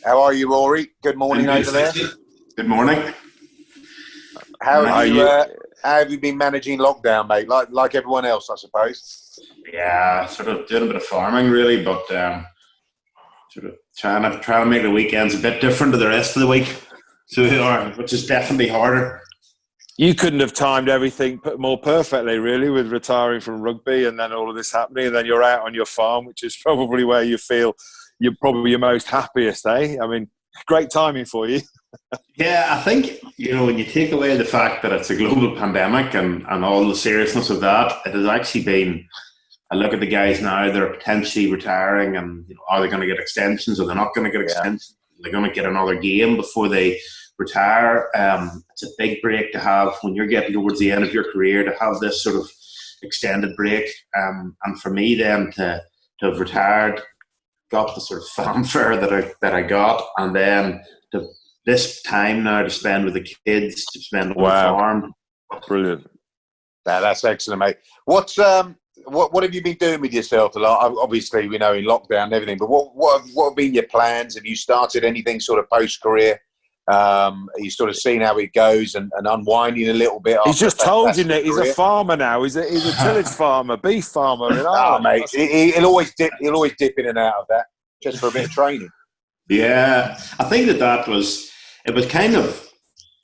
How are you, Rory? Good morning Good, over there. Good morning. How have you been managing lockdown, mate? Like everyone else, I suppose. Yeah, sort of doing a bit of farming, really, but sort of trying to make the weekends a bit different to the rest of the week. So they are, which is definitely harder. You couldn't have timed everything more perfectly, really, with retiring from rugby and then all of this happening, and then you're out on your farm, which is probably where you feel you're probably your most happiest, eh? I mean, great timing for you. Yeah, I think, when you take away the fact that it's a global pandemic and all the seriousness of that, it has actually been, I look at the guys now, they're potentially retiring and are they going to get extensions or they're not going to get extensions? They're going to get another game before they retire. It's a big break to have when you're getting towards the end of your career, to have this sort of extended break. And for me then to have retired, got the sort of fanfare that I got, and then to this time now to spend with the kids, to spend on the farm. Brilliant. That's excellent, mate. What have you been doing with yourself a lot? Obviously, we know in lockdown and everything, but what have been your plans? Have you started anything sort of post-career? Are you sort of seeing how it goes and unwinding a little bit? He's just told you, Nick, he's a farmer now. He's a tillage farmer, beef farmer in Ireland. Mate, he'll always dip in and out of that just for a bit of training. Yeah, I think it was kind of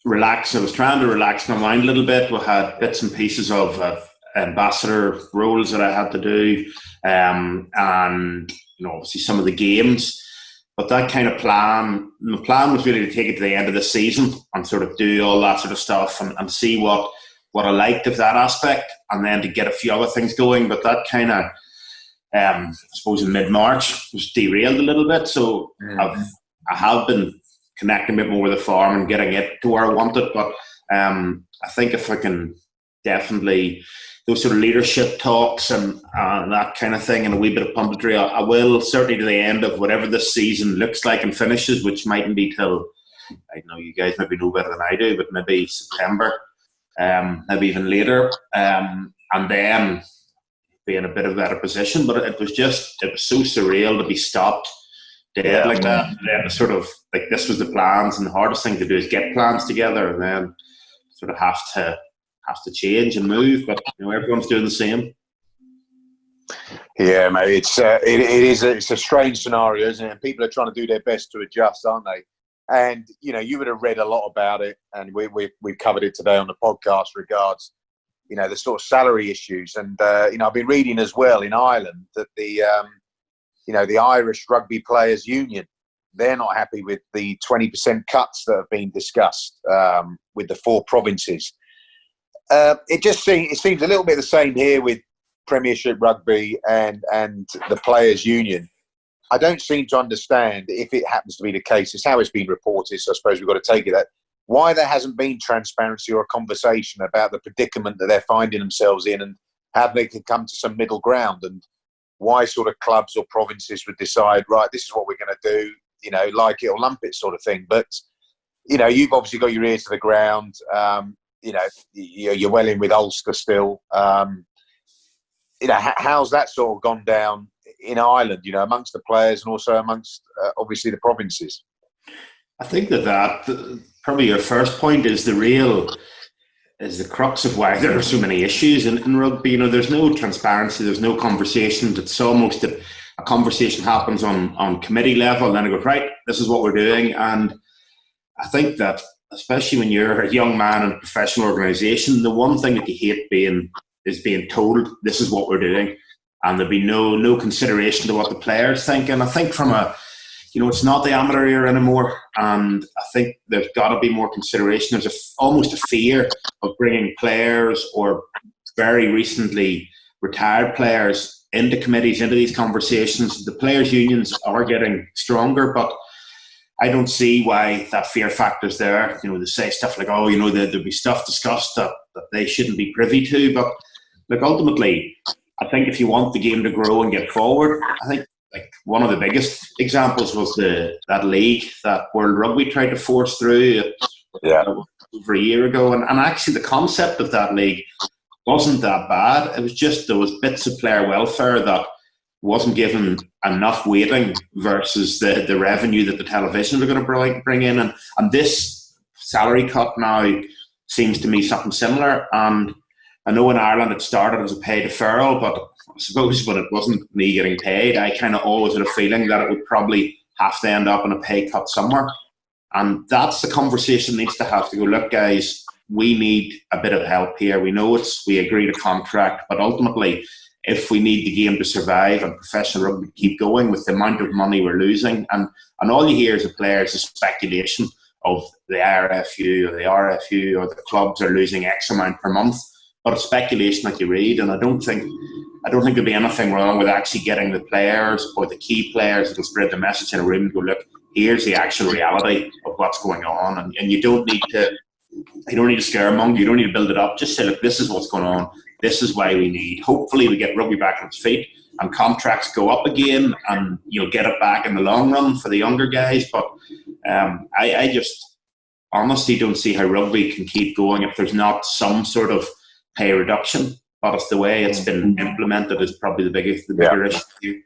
relaxed. I was trying to relax my mind a little bit. We had bits and pieces of ambassador roles that I had to do, and obviously some of the games. But that kind of plan, the plan was really to take it to the end of the season and sort of do all that sort of stuff and see what I liked of that aspect, and then to get a few other things going. But that kind of, I suppose in mid-March, was derailed a little bit. So I have been connecting a bit more with the farm and getting it to where I want it. But I think if I can definitely, those sort of leadership talks and that kind of thing and a wee bit of punditry, I will, certainly to the end of whatever this season looks like and finishes, which mightn't be till, I know you guys maybe know better than I do, but maybe September, maybe even later, and then be in a bit of a better position. But it was so surreal to be stopped dead like that. And then sort of like this was the plans, and the hardest thing to do is get plans together and then sort of have to change and move, but everyone's doing the same. Yeah, mate, it's a strange scenario, isn't it? And people are trying to do their best to adjust, aren't they? And you would have read a lot about it, and we've covered it today on the podcast regards the sort of salary issues. And I've been reading as well in Ireland that the Irish Rugby Players Union, they're not happy with the 20% cuts that have been discussed with the 4 provinces. It seems a little bit the same here with Premiership Rugby and the Players Union. I don't seem to understand, if it happens to be the case, it's how it's been reported, so I suppose we've got to take it that, why there hasn't been transparency or a conversation about the predicament that they're finding themselves in and how they can come to some middle ground, and why sort of clubs or provinces would decide, right, this is what we're going to do, like it or lump it sort of thing. But, you've obviously got your ear to the ground. You're well in with Ulster still. How's that sort of gone down in Ireland, amongst the players and also amongst, obviously, the provinces? I think that probably your first point is the crux of why there are so many issues in rugby. There's no transparency, there's no conversations. It's almost a conversation happens on committee level, and then I go, right, this is what we're doing. And I think that, especially when you're a young man in a professional organisation, the one thing that you hate is being told this is what we're doing, and there'll be no consideration to what the players think. And I think from it's not the amateur era anymore, and I think there's got to be more consideration. There's almost a fear of bringing players or very recently retired players into committees, into these conversations. The players' unions are getting stronger, but I don't see why that fear factor's there. They say stuff like, there'll be stuff discussed that they shouldn't be privy to. But look, ultimately, I think if you want the game to grow and get forward, I think like one of the biggest examples was that league that World Rugby tried to force through over a year ago. And actually the concept of that league wasn't that bad. It was just there was bits of player welfare that wasn't given enough weighting versus the revenue that the television were going to bring in. And this salary cut now seems to me something similar. And I know in Ireland it started as a pay deferral, but I suppose when it wasn't me getting paid, I kind of always had a feeling that it would probably have to end up in a pay cut somewhere. And that's the conversation needs to have to go, look, guys, we need a bit of help here. We know we agreed a contract, but ultimately, if we need the game to survive and professional rugby keep going with the amount of money we're losing, and all you hear as a player is a speculation of the RFU or the RFU or the clubs are losing X amount per month, but it's speculation that you read. And I don't think there'd be anything wrong with actually getting the players or the key players that'll spread the message in a room and go, look, here's the actual reality of what's going on, and you don't need to scaremonger, you don't need to build it up. Just say, look, this is what's going on. This is why we need. Hopefully, we get rugby back on its feet and contracts go up again, and you'll get it back in the long run for the younger guys. But I just honestly don't see how rugby can keep going if there's not some sort of pay reduction. But it's the way it's been implemented is probably the bigger issue.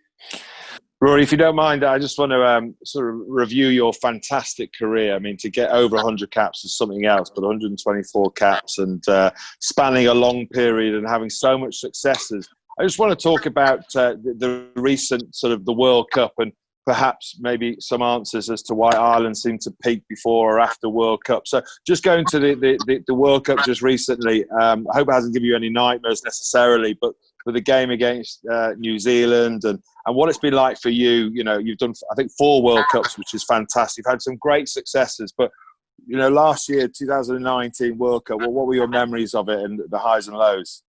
Rory, if you don't mind, I just want to sort of review your fantastic career. I mean, to get over 100 caps is something else, but 124 caps and spanning a long period and having so much successes. I just want to talk about the recent sort of the World Cup and perhaps maybe some answers as to why Ireland seemed to peak before or after World Cup. So just going to the World Cup just recently, I hope it hasn't given you any nightmares necessarily, but for the game against New Zealand and what it's been like for you. You know, you've done, I think, 4 World Cups, which is fantastic. You've had some great successes, but, you know, last year, 2019 World Cup, what were your memories of it and the highs and lows?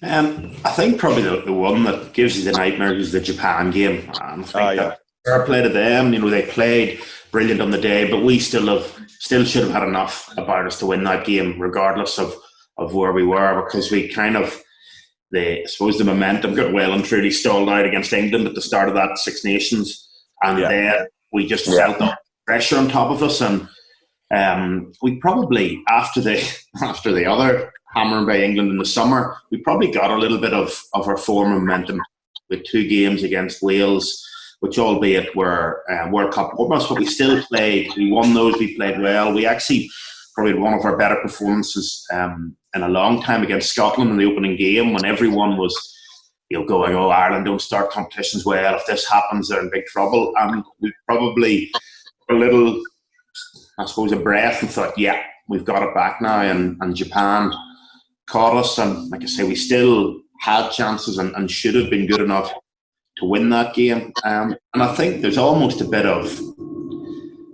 I think probably the one that gives you the nightmare is the Japan game. I think that fair play to them. You know, they played brilliant on the day, but we still should have had enough about us to win that game, regardless of where we were, because we kind of, I suppose the momentum got well and truly stalled out against England at the start of that Six Nations, and then we just felt the pressure on top of us, and we probably after the other hammering by England in the summer, we probably got a little bit of our form momentum with 2 games against Wales, which albeit were World Cup almost, but we still played. We won those. We played well. We actually probably had one of our better performances in a long time against Scotland in the opening game, when everyone was, you know, going, "Oh, Ireland don't start competitions well. If this happens, they're in big trouble." And we probably a little, I suppose, a breath and thought, "Yeah, we've got it back now." And Japan caught us, and like I say, we still had chances and should have been good enough to win that game. And I think there's almost a bit of,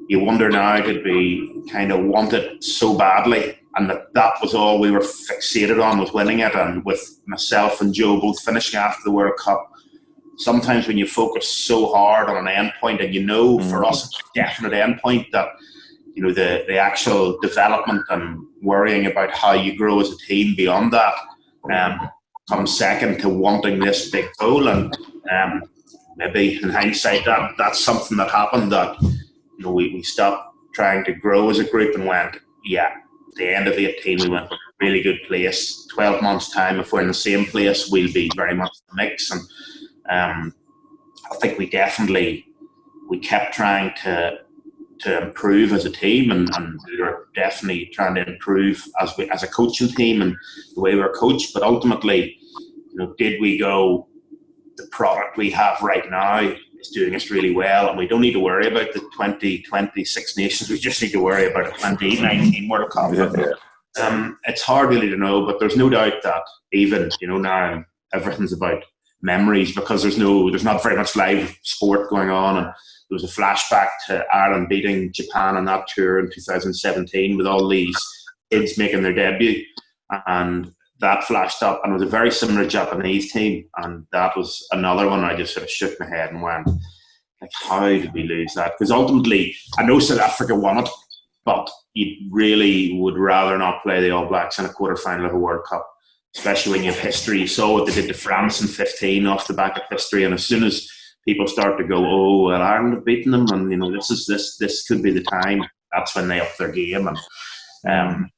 you wonder now, did we kind of want it so badly, and that was all we were fixated on, was winning it. And with myself and Joe both finishing after the World Cup, sometimes when you focus so hard on an end point, and you know, for us it's a definite end point, that, you know, the actual development and worrying about how you grow as a team beyond that comes second to wanting this big goal. And maybe in hindsight that's something that happened, that, you know, we stopped trying to grow as a group and went, at the end of 18 we went, really good place. 12 months time, if we're in the same place, we'll be very much in the mix. And I think we kept trying to improve as a team, and we were definitely trying to improve as a coaching team and the way we were coached. But ultimately, you know, did we go, the product we have right now is doing us really well, and we don't need to worry about the 2026 Nations. We just need to worry about the 2019 World Cup. It's hard really to know, but there's no doubt that even, you know, now everything's about memories, because there's not very much live sport going on. And there was a flashback to Ireland beating Japan on that tour in 2017 with all these kids making their debut, and that flashed up, and it was a very similar Japanese team, and that was another one I just sort of shook my head and went, like, how did we lose that? Because ultimately, I know South Africa won it, but you really would rather not play the All Blacks in a quarter-final of a World Cup, especially when you have history. You saw what they did to France in 15 off the back of history, and as soon as people start to go, "Oh, well, Ireland have beaten them, and, you know, this could be the time," that's when they up their game. And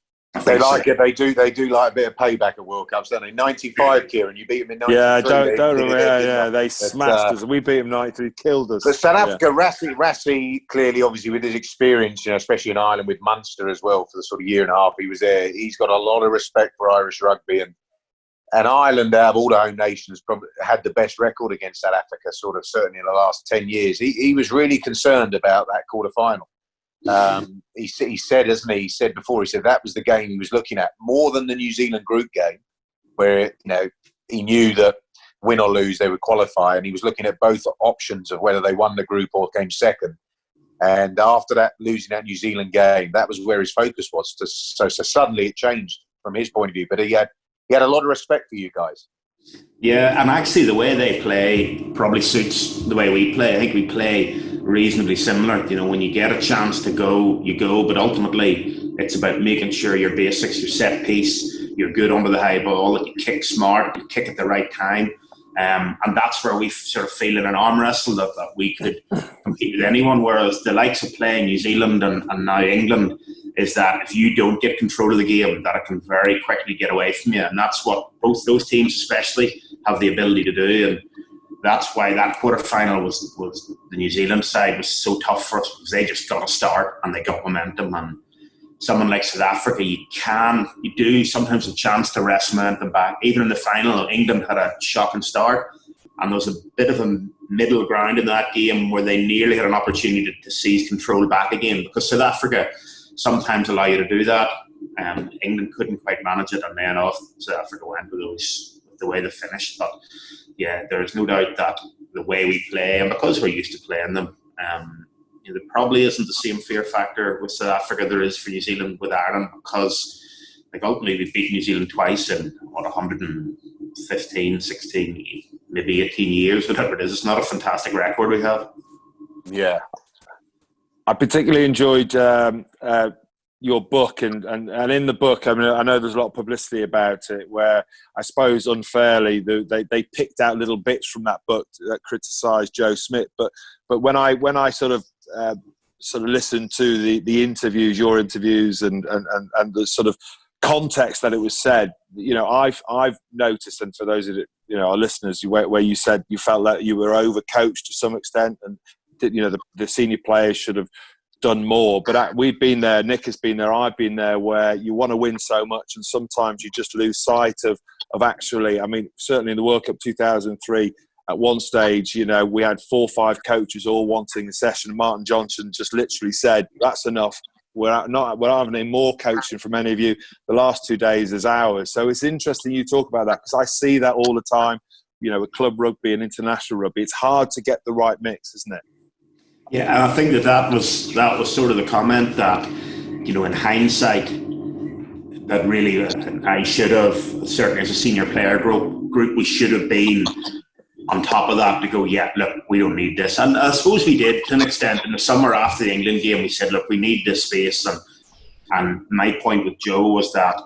They like it. They do like a bit of payback at World Cups, don't they? 95, Kieran, you beat them in 93. Yeah, don't remember. They smashed us. We beat them 93, killed us. But South Africa, Rassie, clearly, obviously, with his experience, especially in Ireland with Munster as well, for the sort of year and a half he was there, he's got a lot of respect for Irish rugby. And Ireland, out of all the home nations, probably had the best record against South Africa, sort of certainly in the last 10 years. He was really concerned about that quarter-final. He said, hasn't he? He said before, he said that was the game he was looking at more than the New Zealand group game, where he knew that win or lose they would qualify, and he was looking at both options of whether they won the group or came second. And after that, losing that New Zealand game, that was where his focus was. So suddenly it changed from his point of view. But he had a lot of respect for you guys. Yeah, and actually the way they play probably suits the way we play. I think we play reasonably similar. When you get a chance to go, you go. But ultimately, it's about making sure your basics, your set piece, you're good under the high ball, that you kick smart, you kick at the right time. And that's where we sort of feel in an arm wrestle that we could compete with anyone. Whereas the likes of playing New Zealand and now England is that if you don't get control of the game, that it can very quickly get away from you. And that's what both those teams especially have the ability to do. And that's why that quarter-final was the New Zealand side was so tough for us, because they just got a start and they got momentum. And someone like South Africa, you do sometimes a chance to wrest momentum back. Even in the final, England had a shocking start, and there was a bit of a middle ground in that game where they nearly had an opportunity to seize control back again, because South Africa sometimes allow you to do that. England couldn't quite manage it, and then off South Africa went with the way they finished. But yeah, there's no doubt that the way we play, and because we're used to playing them, there probably isn't the same fear factor with South Africa there is for New Zealand with Ireland, because ultimately we've beaten New Zealand twice in 115, 16, maybe 18 years, whatever it is. It's not a fantastic record we have. Yeah. I particularly enjoyed your book, and in the book, I mean, I know there's a lot of publicity about it, where I suppose unfairly they picked out little bits from that book that criticised Joe Smith. But when I sort of listened to the interviews, your interviews, and the sort of context that it was said, I've noticed, and for those of our listeners, where you said you felt that you were overcoached to some extent, and the senior players should have done more. But we've been there, Nick has been there, I've been there, where you want to win so much and sometimes you just lose sight of actually, I mean, certainly in the World Cup 2003, at one stage, we had 4 or 5 coaches all wanting a session. Martin Johnson just literally said, that's enough. We're not having any more coaching from any of you. The last 2 days is ours. So it's interesting you talk about that, because I see that all the time, with club rugby and international rugby. It's hard to get the right mix, isn't it? Yeah, and I think that was sort of the comment that, in hindsight, that really I should have, certainly as a senior player group, we should have been on top of that to go, yeah, look, we don't need this. And I suppose we did to an extent. In the summer after the England game, we said, look, we need this space. And my point with Joe was that,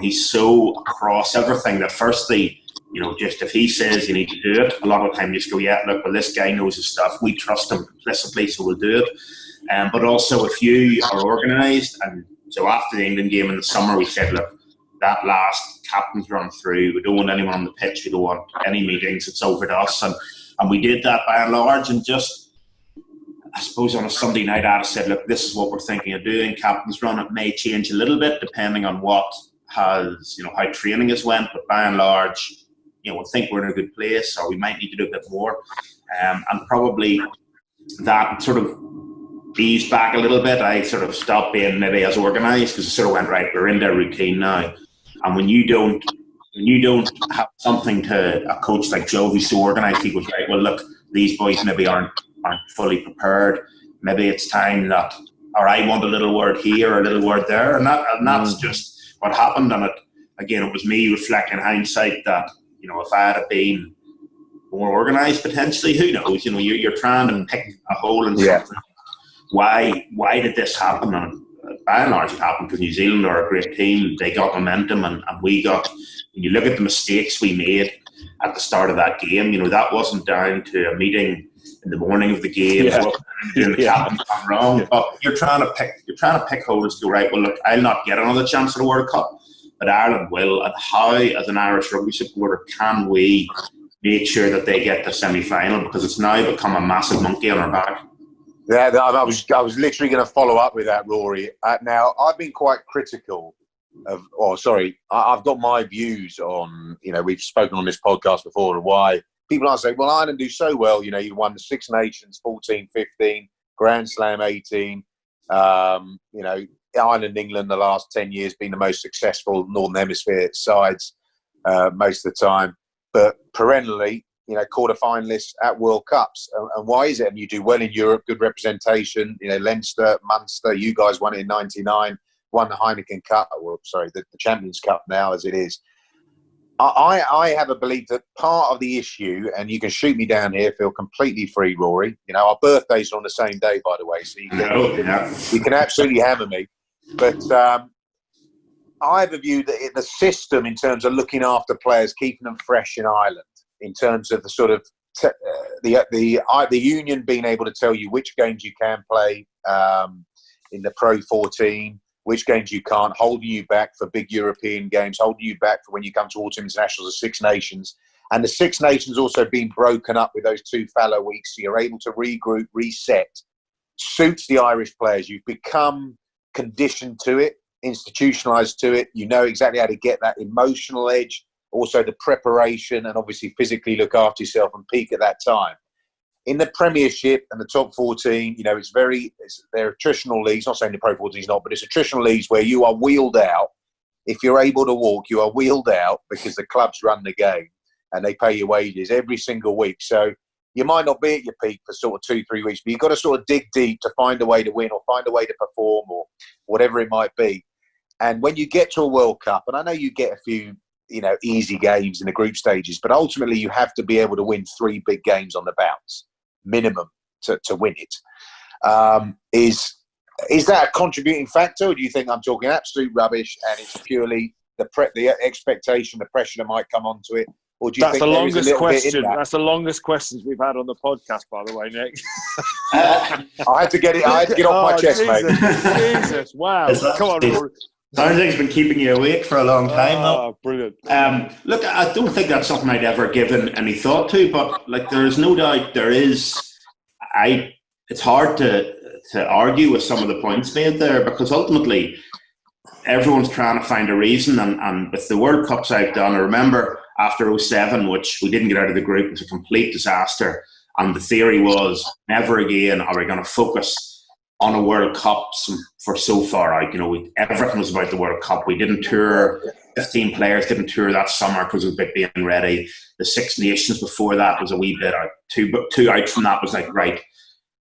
he's so across everything that firstly, just if he says you need to do it, a lot of the time you just go, yeah, look, well, this guy knows his stuff. We trust him implicitly, so we'll do it. But also if you are organised, and so after the England game in the summer, we said, look, that last captain's run through, we don't want anyone on the pitch, we don't want any meetings, it's over to us. And we did that by and large, and just, I suppose on a Sunday night I said, look, this is what we're thinking of doing. Captain's run, it may change a little bit depending on what has, how training has went, but by and large, we think we're in a good place, or we might need to do a bit more. And probably that sort of eased back a little bit. I sort of stopped being maybe as organised, because I sort of went, right, we're in their routine now. And when you don't have something to a coach like Joe who's so organised, he goes, right, well, look, these boys maybe aren't fully prepared. Maybe it's time that, or I want a little word here or a little word there. And that's just what happened. And it was me reflecting in hindsight that, if I had been more organised potentially, who knows? You're trying to pick a hole in something. Why did this happen? And by and large, it happened because New Zealand are a great team. They got momentum, and we got. When you look at the mistakes we made at the start of that game, that wasn't down to a meeting in the morning of the game, doing the captain's gone wrong. But you're trying to pick holes to go, right, well, look, I'll not get another chance at the World Cup, but Ireland will. And how, as an Irish rugby supporter, can we make sure that they get the semi-final? Because it's now become a massive monkey on our back. Yeah, I was literally going to follow up with that, Rory. Now, I've been quite critical of, I've got my views on, we've spoken on this podcast before, of why people are saying, well, Ireland do so well. You won the Six Nations 14, 15, Grand Slam 18. Ireland and England the last 10 years been the most successful Northern Hemisphere sides most of the time. But perennially, quarter-finalists at World Cups. And why is it? And you do well in Europe, good representation. Leinster, Munster, you guys won it in 99, won the Heineken Cup, the Champions Cup now as it is. I have a belief that part of the issue, and you can shoot me down here, feel completely free, Rory. Our birthdays are on the same day, by the way, so you can absolutely hammer me. But I have a view that the system, in terms of looking after players, keeping them fresh in Ireland, in terms of the sort of the union being able to tell you which games you can play in the Pro 14, which games you can't, holding you back for big European games, holding you back for when you come to Autumn Internationals, the Six Nations. And the Six Nations also being broken up with those 2 fallow weeks, so you're able to regroup, reset. Suits the Irish players. You've become conditioned to it, institutionalised to it. You know exactly how to get that emotional edge, also the preparation, and obviously physically look after yourself and peak at that time. In the Premiership and the top 14, they're attritional leagues. Not saying the Pro 14 is not, but it's attritional leagues where you are wheeled out. If you're able to walk, you are wheeled out because the clubs run the game and they pay your wages every single week. So you might not be at your peak for sort of 2-3 weeks, but you've got to sort of dig deep to find a way to win or find a way to perform or whatever it might be. And when you get to a World Cup, and I know you get a few easy games in the group stages, but ultimately you have to be able to win 3 big games on the bounce, minimum, to win it. Is that a contributing factor, or do you think I'm talking absolute rubbish and it's purely the expectation, the pressure that might come onto it? Or do you think there is a little bit in that? That's the longest questions we've had on the podcast, by the way, Nick. I had to get off my chest, Jesus, mate. Jesus, wow. Come on, Rory. Sounds like it's been keeping you awake for a long time. Oh, brilliant. Look, I don't think that's something I'd ever given any thought to, but there's no doubt it's hard to argue with some of the points made there, because ultimately everyone's trying to find a reason, and with the World Cups I've done, I remember after 07, which we didn't get out of the group, it was a complete disaster, and the theory was never again are we going to focus on a World Cup for so far out. Everything was about the World Cup. We didn't tour. 15 players didn't tour that summer because of it being ready. The Six Nations before that was a wee bit out. Two out from that was right,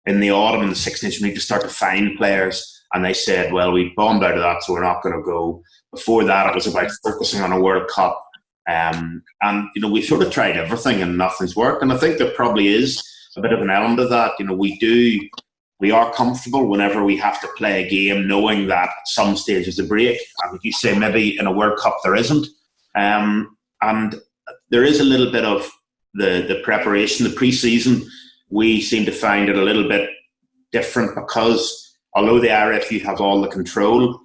in the autumn in the Six Nations, we need to start to find players. And they said, well, we bombed out of that, so we're not going to go. Before that, it was about focusing on a World Cup. And we sort of tried everything and nothing's worked. And I think there probably is a bit of an element of that. We are comfortable whenever we have to play a game knowing that at some stage is a break. And like you say, maybe in a World Cup there isn't. And there is a little bit of the preparation, the pre-season. We seem to find it a little bit different because although the RFU have all the control,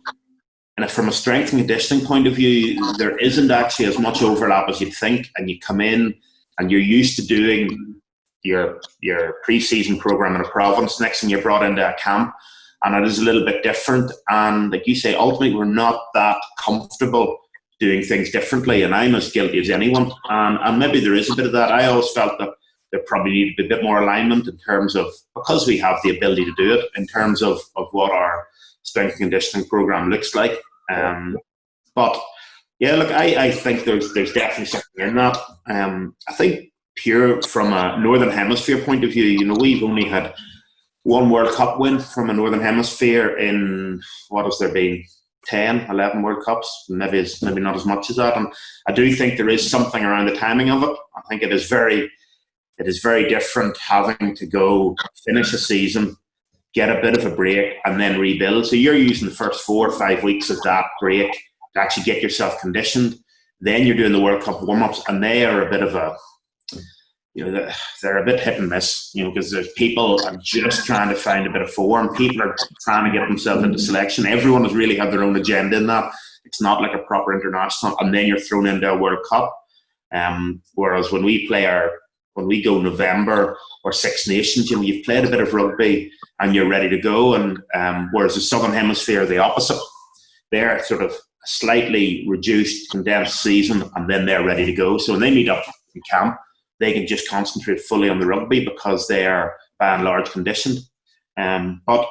and from a strength and conditioning point of view, there isn't actually as much overlap as you'd think. And you come in and you're used to doing your pre-season program in a province. Next thing you're brought into a camp, and it is a little bit different. And like you say, ultimately we're not that comfortable doing things differently, and I'm as guilty as anyone. And maybe there is a bit of that. I always felt that there probably needed to be a bit more alignment in terms of, because we have the ability to do it, in terms of what our strength and conditioning program looks like. But yeah, look, I think there's definitely something in that. I think pure from a Northern Hemisphere point of view, we've only had one World Cup win from a Northern Hemisphere in, what has there been, 10, 11 World Cups, maybe not as much as that. And I do think there is something around the timing of it. I think it is very different having to go finish a season, get a bit of a break, and then rebuild. So you're using the first 4 or 5 weeks of that break to actually get yourself conditioned. Then you're doing the World Cup warm-ups, and they are a bit of a they're a bit hit and miss, because there's people are just trying to find a bit of form. People are trying to get themselves into selection. Everyone has really had their own agenda in that. It's not like a proper international, and then you're thrown into a World Cup. Whereas when we go November or Six Nations, you've played a bit of rugby and you're ready to go. And whereas the Southern Hemisphere, the opposite, they're sort of slightly reduced, condensed season, and then they're ready to go. So when they meet up in camp, they can just concentrate fully on the rugby because they are, by and large, conditioned. But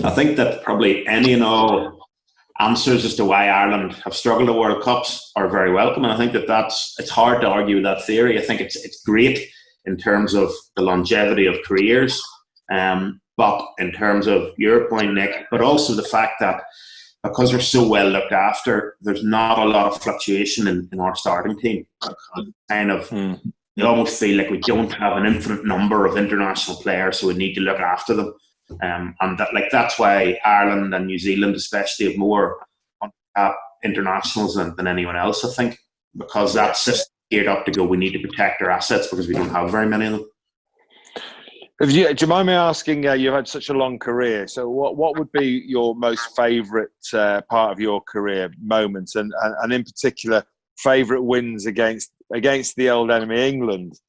I think that probably any and all answers as to why Ireland have struggled at World Cups are very welcome. And I think it's hard to argue with that theory. I think it's great in terms of the longevity of careers. But in terms of your point, Nick, but also the fact that because we're so well looked after, there's not a lot of fluctuation in our starting team. You almost feel like we don't have an infinite number of international players, so we need to look after them. And that's why Ireland and New Zealand especially have more internationals than anyone else, I think, because that system geared up to go, we need to protect our assets because we don't have very many of them. Do you mind me asking, you've had such a long career, so what would be your most favourite part of your career, moments, and in particular, favourite wins against the old enemy, England?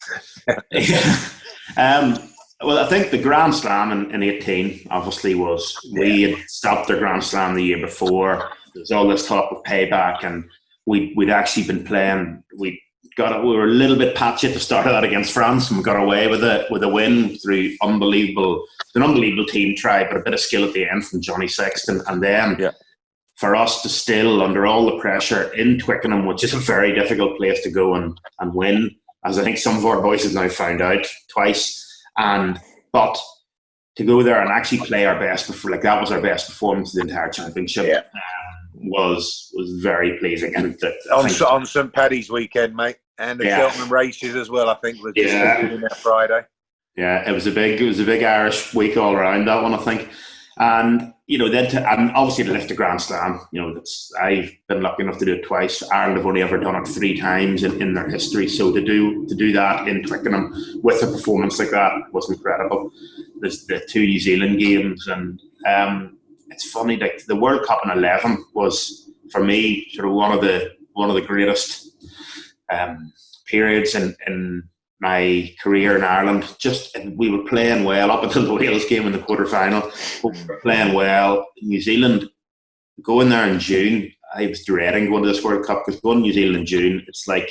Well, I think the Grand Slam in 18 obviously was, we had stopped the Grand Slam the year before. There was all this talk of payback, and we'd actually been playing. We were a little bit patchy at the start of that against France, and we got away with a win through an unbelievable team try, but a bit of skill at the end from Johnny Sexton, and then for us to still, under all the pressure in Twickenham, which is a very difficult place to go and win, as I think some of our boys have now found out twice. But to go there and actually play our best that was our best performance of the entire championship. Was very pleasing. And on St Paddy's weekend, mate, and the Cheltenham races as well, I think, was just in that Friday. Yeah, it was a big Irish week all around, that one, I think. And and obviously to lift the Grand Slam, I've been lucky enough to do it twice. Ireland have only ever done it 3 times in their history, so to do that in Twickenham with a performance like that was incredible. There's the 2 New Zealand games, and it's funny, like the World Cup in 11 was for me sort of one of the greatest periods in my career in Ireland. We were playing well up until the Wales game in the quarter-final. We were playing well. New Zealand, going there in June, I was dreading going to this World Cup, because going to New Zealand in June, it's like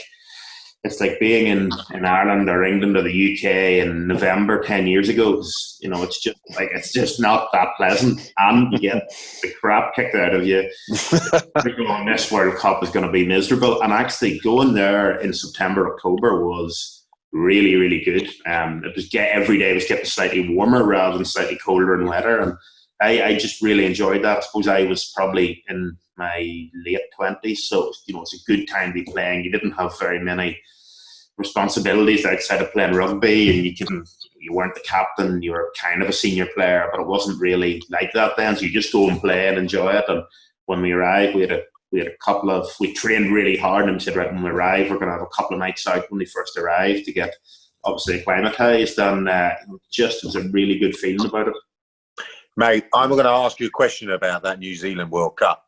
being in Ireland or England or the UK in November 10 years ago. It's just not that pleasant, and you get the crap kicked out of you. Going, this World Cup is going to be miserable, and actually going there in September, October was really, really good. It was every day was getting slightly warmer rather than slightly colder and wetter, and I just really enjoyed that. I suppose I was probably in my late 20s, so it's a good time to be playing. You didn't have very many responsibilities outside of playing rugby, and you weren't the captain. You were kind of a senior player, but it wasn't really like that then. So you just go and play and enjoy it. And when we arrived, we trained really hard, and we said, right, when we arrive, we're going to have a couple of nights out when we first arrived to get obviously acclimatised, and it was a really good feeling about it. Mate, I'm going to ask you a question about that New Zealand World Cup,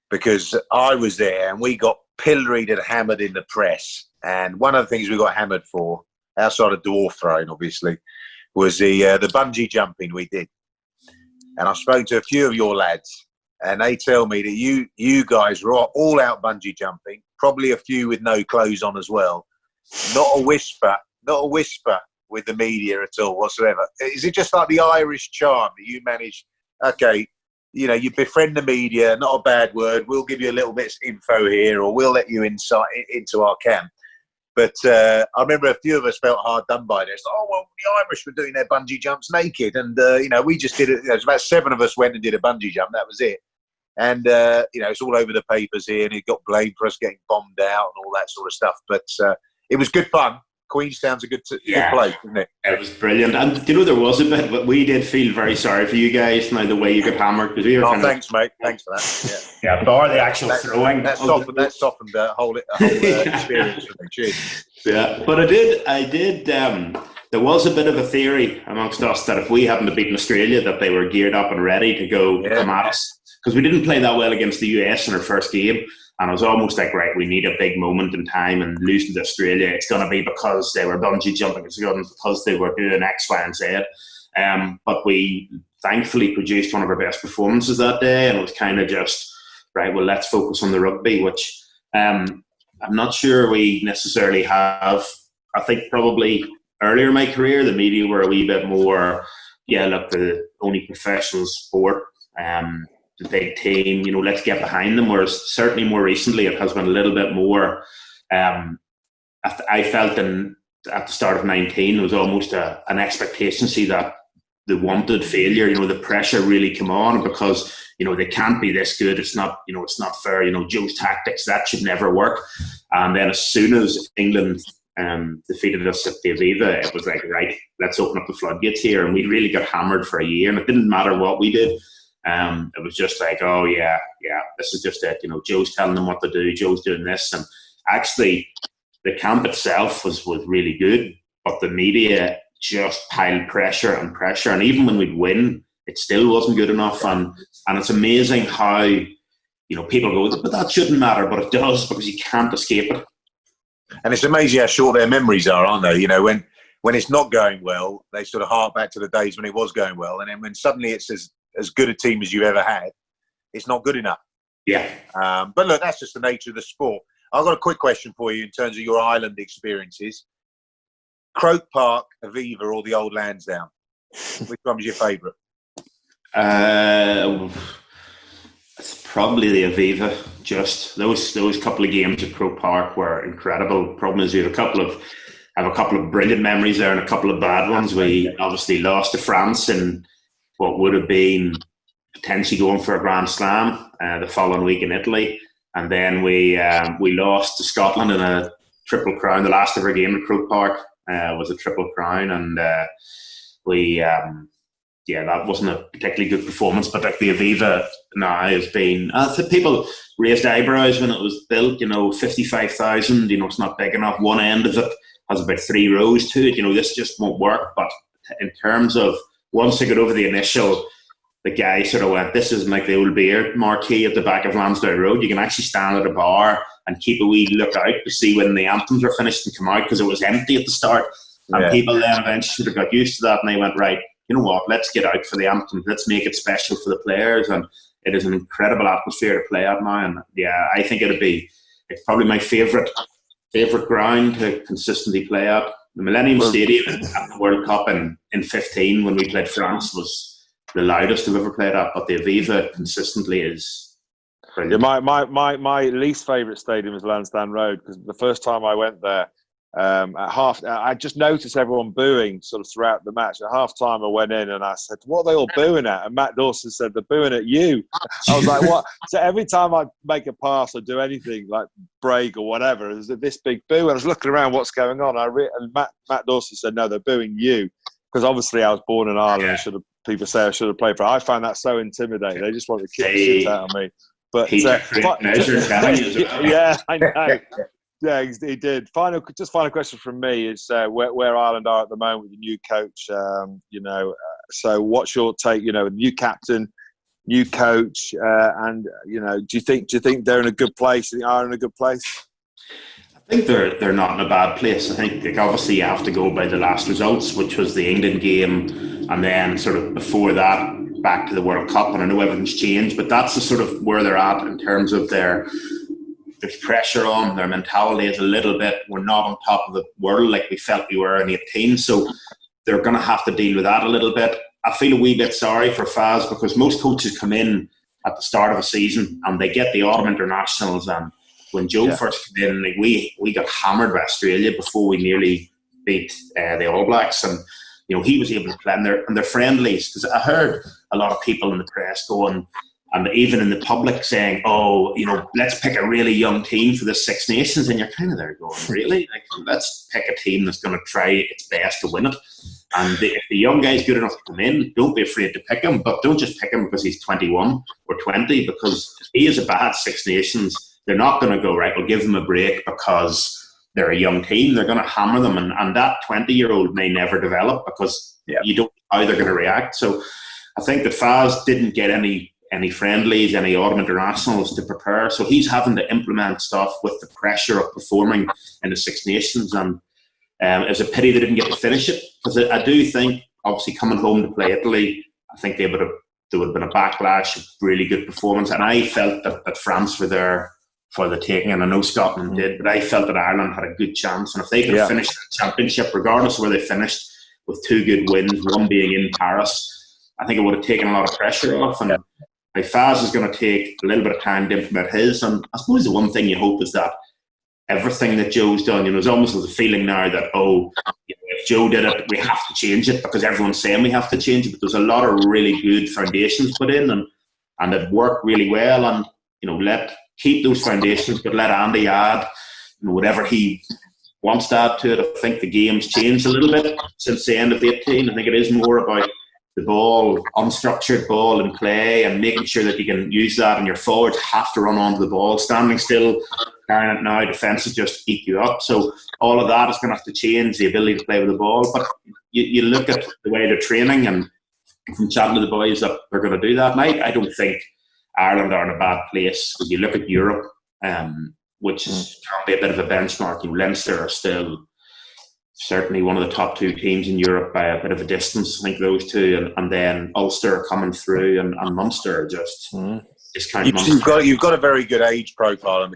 because I was there and we got pilloried and hammered in the press. And one of the things we got hammered for, outside of dwarf throwing, obviously, was the bungee jumping we did. And I spoke to a few of your lads, and they tell me that you guys were all out bungee jumping, probably a few with no clothes on as well. Not a whisper with the media at all whatsoever. Is it just like the Irish charm that you manage? Okay, you befriend the media, not a bad word. We'll give you a little bit of info here, or we'll let you into our camp. But I remember a few of us felt hard done by this. Oh, well, the Irish were doing their bungee jumps naked. And, we just did it. It was about 7 of us went and did a bungee jump. That was it. And, it's all over the papers here. And it got blamed for us getting bombed out and all that sort of stuff. But it was good fun. Queenstown's a good place, isn't it? It was brilliant. And there was a bit, but we did feel very sorry for you guys now, the way you got hammered. Because we were thanks, mate. Thanks for that. Yeah, bar the actual throwing. That softened the whole experience for me. Cheers. Yeah, but I did. There was a bit of a theory amongst us that if we hadn't beaten Australia, that they were geared up and ready to go come at us. Because we didn't play that well against the US in our first game. And it was almost like, right, we need a big moment in time, and losing to Australia, it's going to be because they were bungee jumping, it's going to be because they were doing X, Y, and Z. But we thankfully produced one of our best performances that day, and it was kind of just, right, well, let's focus on the rugby, which I'm not sure we necessarily have. I think probably earlier in my career, the media were a wee bit more, look, the only professional sport, the big team, let's get behind them. Whereas certainly more recently, it has been a little bit more. I felt at the start of 19, it was almost an expectation that they wanted failure. The pressure really came on because they can't be this good. It's not it's not fair. Joe's tactics, that should never work. And then as soon as England defeated us at the Aviva, it was like, right, let's open up the floodgates here. And we really got hammered for a year, and it didn't matter what we did. It was just like, oh yeah, this is just it. Joe's telling them what to do. Joe's doing this, and actually, the camp itself was really good, but the media just piled pressure, and even when we'd win, it still wasn't good enough. And it's amazing how people go, but that shouldn't matter, but it does, because you can't escape it. And it's amazing how short their memories are, aren't they? When it's not going well, they sort of hark back to the days when it was going well, and then when suddenly it's as good a team as you've ever had, it's not good enough. Yeah. But look, that's just the nature of the sport. I've got a quick question for you in terms of your island experiences. Croke Park, Aviva, or the old Lansdowne? Which one was your favourite? It's probably the Aviva. Just those couple of games at Croke Park were incredible. Problem is, I have a couple of brilliant memories there and a couple of bad ones. We obviously lost to France in what would have been potentially going for a Grand Slam the following week in Italy, and then we lost to Scotland in a Triple Crown. The last ever game at Croke Park was a Triple Crown, and that wasn't a particularly good performance. But like the Aviva now has been, I think people raised eyebrows when it was built. 55,000. It's not big enough. One end of it has about 3 rows to it. This just won't work. But in terms of, once they got over the initial, the guy sort of went, this isn't like the old beer marquee at the back of Lansdowne Road. You can actually stand at a bar and keep a wee look out to see when the anthems are finished and come out, because it was empty at the start. And people then eventually sort of got used to that, and they went, right, you know what, let's get out for the anthem. Let's make it special for the players. And it is an incredible atmosphere to play at now. And I think it's probably my favourite ground to consistently play at. The Millennium Stadium at the World Cup in 15 when we played France was the loudest I've ever played at, but the Aviva consistently is brilliant. Yeah, my least favourite stadium is Lansdowne Road, because the first time I went there, at half, I just noticed everyone booing sort of throughout the match. At half time, I went in and I said, "What are they all booing at?" And Matt Dawson said, "They're booing at you." I was like, "What?" So every time I make a pass or do anything like break or whatever, there's this big boo. And I was looking around, what's going on? And Matt Dawson said, "No, they're booing you," because obviously I was born in Ireland. People say I should have played for. I found that so intimidating. They just wanted to kick the shit out of me. But yeah, I know. Yeah, he did. Final question from me is where Ireland are at the moment with the new coach. So what's your take? New captain, new coach, and do you think they're in a good place? Do you think Ireland in a good place? I think they're not in a bad place. I think obviously you have to go by the last results, which was the England game, and then sort of before that back to the World Cup. And I know everything's changed, but that's the sort of where they're at in terms of there's pressure on their mentality is a little bit, we're not on top of the world like we felt we were in 18, so they're going to have to deal with that a little bit. I feel a wee bit sorry for Faz, because most coaches come in at the start of a season and they get the autumn internationals, and when Joe first came in, we got hammered by Australia before we nearly beat the All Blacks, and he was able to play in their friendlies, because I heard a lot of people in the press going, and even in the public saying, "Oh, let's pick a really young team for the Six Nations," and you're kind of there going, "Really? Like, let's pick a team that's going to try its best to win it." And if the young guy's good enough to come in, don't be afraid to pick him, but don't just pick him because he's 21 or 20, because if he is a bad Six Nations, they're not going to go, right, we'll give them a break because they're a young team. They're going to hammer them, and that 20-year-old may never develop because you don't know how they're going to react. So I think that Faz didn't get any friendlies, any autumn internationals to prepare, so he's having to implement stuff with the pressure of performing in the Six Nations, and it's a pity they didn't get to finish it, because I do think, obviously, coming home to play Italy, I think there would have been a backlash of really good performance, and I felt that France were there for the taking, and I know Scotland did, but I felt that Ireland had a good chance, and if they could have finished the championship, regardless of where they finished, with 2 good wins, one being in Paris, I think it would have taken a lot of pressure off, and Faz is going to take a little bit of time to implement his, and I suppose the one thing you hope is that everything that Joe's done, there's almost a feeling now that, if Joe did it, we have to change it because everyone's saying we have to change it, but there's a lot of really good foundations put in, and it worked really well, and keep those foundations, but let Andy add whatever he wants to add to it. I think the game's changed a little bit since the end of 18. I think it is more about the ball, unstructured ball in play, and making sure that you can use that, and your forwards have to run onto the ball. Standing still, carrying it now, defences just eat you up. So all of that is going to have to change, the ability to play with the ball. But you look at the way they're training, and from chatting to the boys, that they're going to do that. And I don't think Ireland are in a bad place. Because you look at Europe, which can be a bit of a benchmark. Leinster are still certainly one of the top 2 teams in Europe by a bit of a distance. I think those two, and then Ulster are coming through, and Munster are just kind of. You've got a very good age profile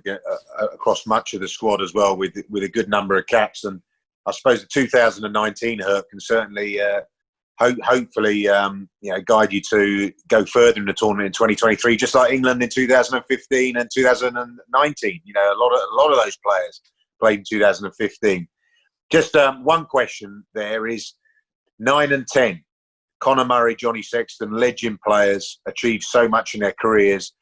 across much of the squad as well, with a good number of caps, and I suppose the 2019 Herc can certainly hopefully guide you to go further in the tournament in 2023, just like England in 2015 and 2019. A lot of those players played in 2015. Just one question there is 9 and 10. Conor Murray, Johnny Sexton, legend players, achieved so much in their careers.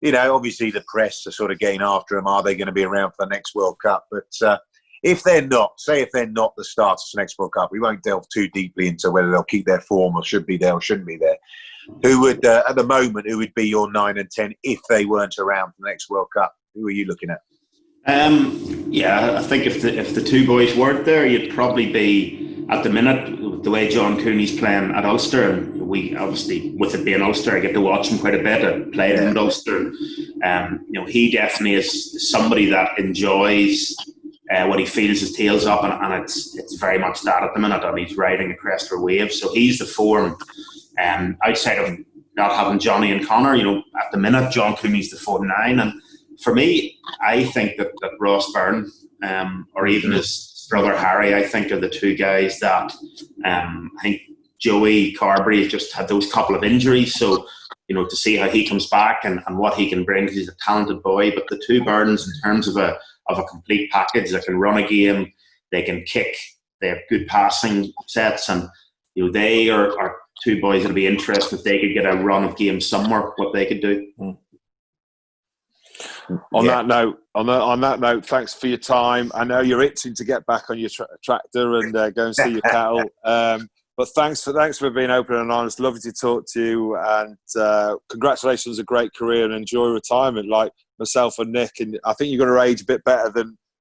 Obviously the press are sort of getting after them. Are they going to be around for the next World Cup? But if they're not the starters for the next World Cup, we won't delve too deeply into whether they'll keep their form or should be there or shouldn't be there. Who would, at the moment, who would be your 9 and 10 if they weren't around for the next World Cup? Who are you looking at? I think if the 2 boys weren't there, you'd probably be, at the minute, the way John Cooney's playing at Ulster, and we obviously, with it being Ulster, I get to watch him quite a bit. I played him at Ulster. He definitely is somebody that enjoys when he feels his tail's up, and it's very much that at the minute, and he's riding a crest or wave. So he's the form. Outside of not having Johnny and Connor, at the minute, John Cooney's the 49, and for me, I think that Ross Byrne, or even his brother Harry, I think are the 2 guys that I think Joey Carberry has just had those couple of injuries. So, to see how he comes back and what he can bring, because he's a talented boy. But the 2 Byrnes, in terms of a complete package, that can run a game, they can kick, they have good passing sets, and they are 2 boys that'll be interesting if they could get a run of games somewhere, what they could do. On that note, thanks for your time. I know you're itching to get back on your tractor and go and see your cattle. But thanks for being open and honest. Lovely to talk to you, and congratulations on a great career, and enjoy retirement like myself and Nick. And I think you're going to age a bit better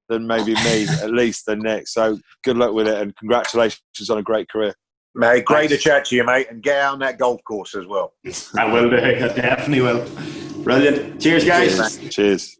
than maybe me, at least, than Nick. So good luck with it, and congratulations on a great career. Mate, great to chat to you, mate, and get out on that golf course as well. I will do. I definitely will. Brilliant. Cheers, guys. Cheers.